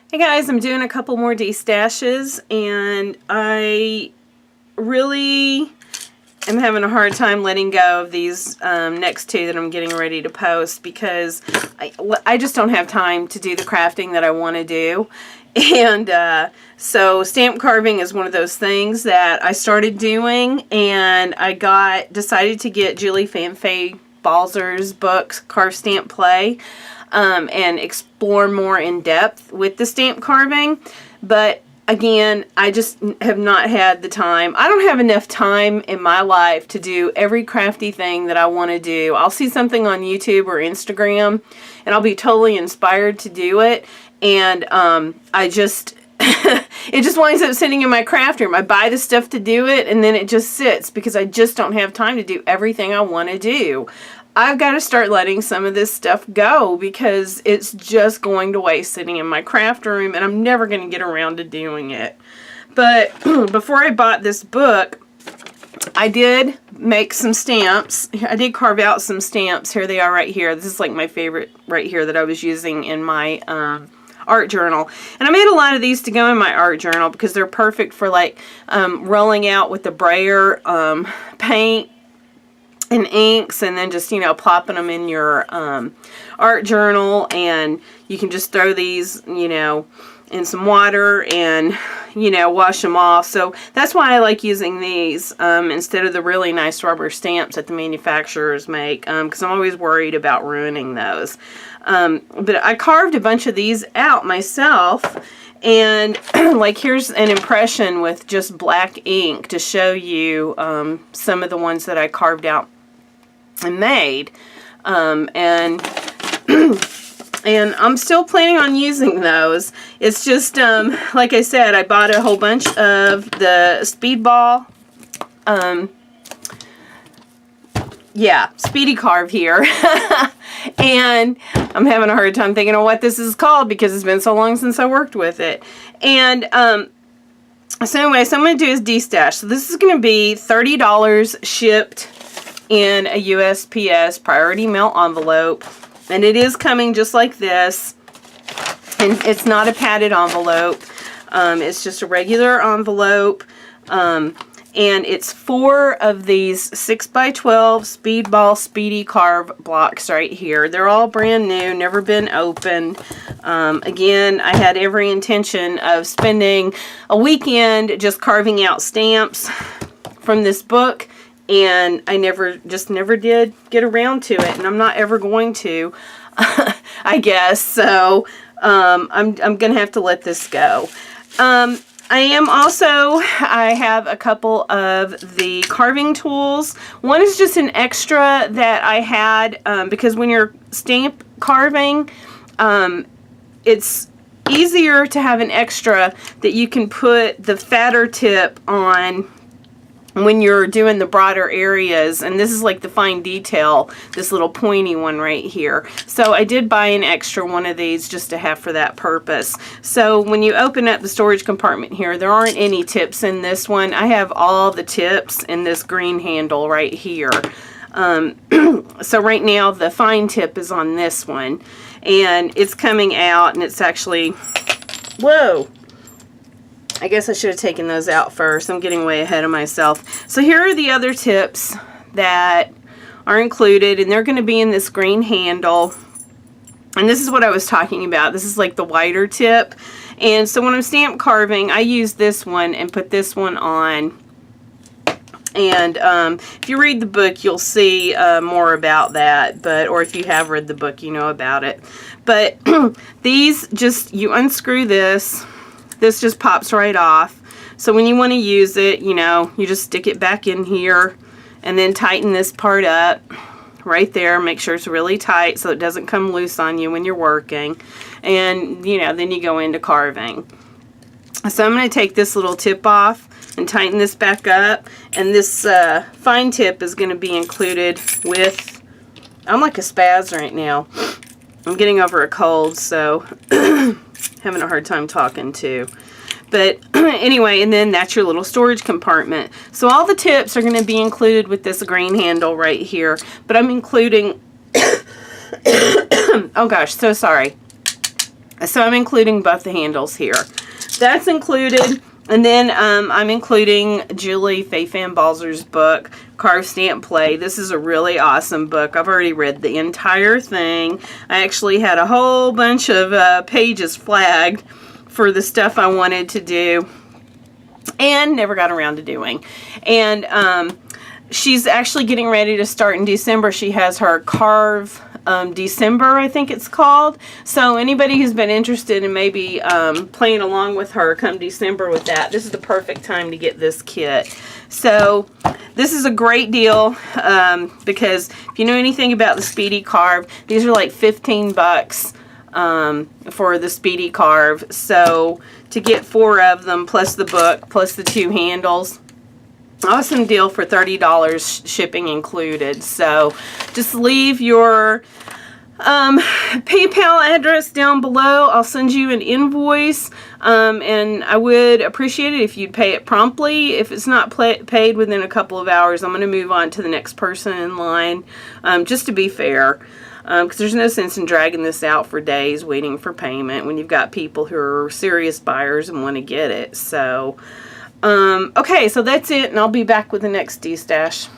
Hey guys, I'm doing a couple more Destashes, and I really am having a hard time letting go of these next two that I'm getting ready to post because I just don't have time to do the crafting that I want to do. And so stamp carving is one of those things that I started doing, and I decided to get Julie Fanfay Balzer's book, Carve Stamp Play. And explore more in depth with the stamp carving. But again, I just have not had the time. I don't have enough time in my life to do every crafty thing that I want to do. I'll see something on YouTube or Instagram and I'll be totally inspired to do it, and I just it just winds up sitting in my craft room. I buy the stuff to do it and then it just sits because I just don't have time to do everything I want to do. I've got to start letting some of this stuff go because it's just going to waste sitting in my craft room, and I'm never going to get around to doing it. But before I bought this book, I did make some stamps. I did carve out some stamps. Here they are right here. This is like my favorite right here that I was using in my art journal. And I made a lot of these to go in my art journal because they're perfect for like rolling out with the brayer paint and inks, and then just, you know, plopping them in your art journal, and you can just throw these, you know, in some water and, you know, wash them off. So that's why I like using these instead of the really nice rubber stamps that the manufacturers make, because I'm always worried about ruining those. But I carved a bunch of these out myself, and like here's an impression with just black ink to show you some of the ones that I carved out and made, and and I'm still planning on using those. It's just like I said, I bought a whole bunch of the Speedball Speedy Carve here and I'm having a hard time thinking of what this is called because it's been so long since I worked with it. And so anyway, so I'm going to do is Destash. So this is going to be $30 shipped in a USPS priority mail envelope, and it is coming just like this, and it's not a padded envelope, it's just a regular envelope, and it's 4 of these 6x12 Speedball Speedy Carve blocks right here. They're all brand new, never been opened. Again, I had every intention of spending a weekend just carving out stamps from this book, and I never did get around to it, and I'm not ever going to, I guess. So I'm gonna have to let this go. I have a couple of the carving tools. One is just an extra that I had because when you're stamp carving, it's easier to have an extra that you can put the fatter tip on when you're doing the broader areas, and this is like the fine detail, this little pointy one right here. So I did buy an extra one of these just to have for that purpose. So when you open up the storage compartment here, there aren't any tips in this one. I have all the tips in this green handle right here. So right now the fine tip is on this one, and it's coming out, and it's actually, whoa, I guess I should have taken those out first. I'm getting way ahead of myself. So here are the other tips that are included, and they're going to be in this green handle. And this is what I was talking about. This is like the wider tip. And so when I'm stamp carving, I use this one and put this one on. And if you read the book, you'll see more about that. Or if you have read the book, you know about it. But these, just, you unscrew this. This just pops right off. So when you want to use it, you know, you just stick it back in here and then tighten this part up right there. Make sure it's really tight so it doesn't come loose on you when you're working. And, you know, then you go into carving. So I'm going to take this little tip off and tighten this back up. And this fine tip is going to be included with, I'm like a spaz right now. I'm getting over a cold, so having a hard time talking too. But anyway, and then that's your little storage compartment. So all the tips are going to be included with this green handle right here. But I'm including, oh gosh, so sorry. So I'm including both the handles here. That's included. And then I'm including Julie Fay-Fan Balzer's book, Carve Stamp Play. This is a really awesome book. I've already read the entire thing. I actually had a whole bunch of pages flagged for the stuff I wanted to do and never got around to doing. And she's actually getting ready to start in December. She has her Carve December, I think it's called. So anybody who's been interested in maybe playing along with her come December with that, this is the perfect time to get this kit. So this is a great deal because if you know anything about the Speedy Carve, these are like 15 bucks for the Speedy Carve. So to get 4 of them plus the book plus the 2 handles, awesome deal for $30 shipping included. So just leave your PayPal address down below. I'll send you an invoice, and I would appreciate it if you'd pay it promptly. If it's not paid within a couple of hours, I'm going to move on to the next person in line, just to be fair. Because there's no sense in dragging this out for days waiting for payment when you've got people who are serious buyers and want to get it. So okay, so that's it, and I'll be back with the next Destash.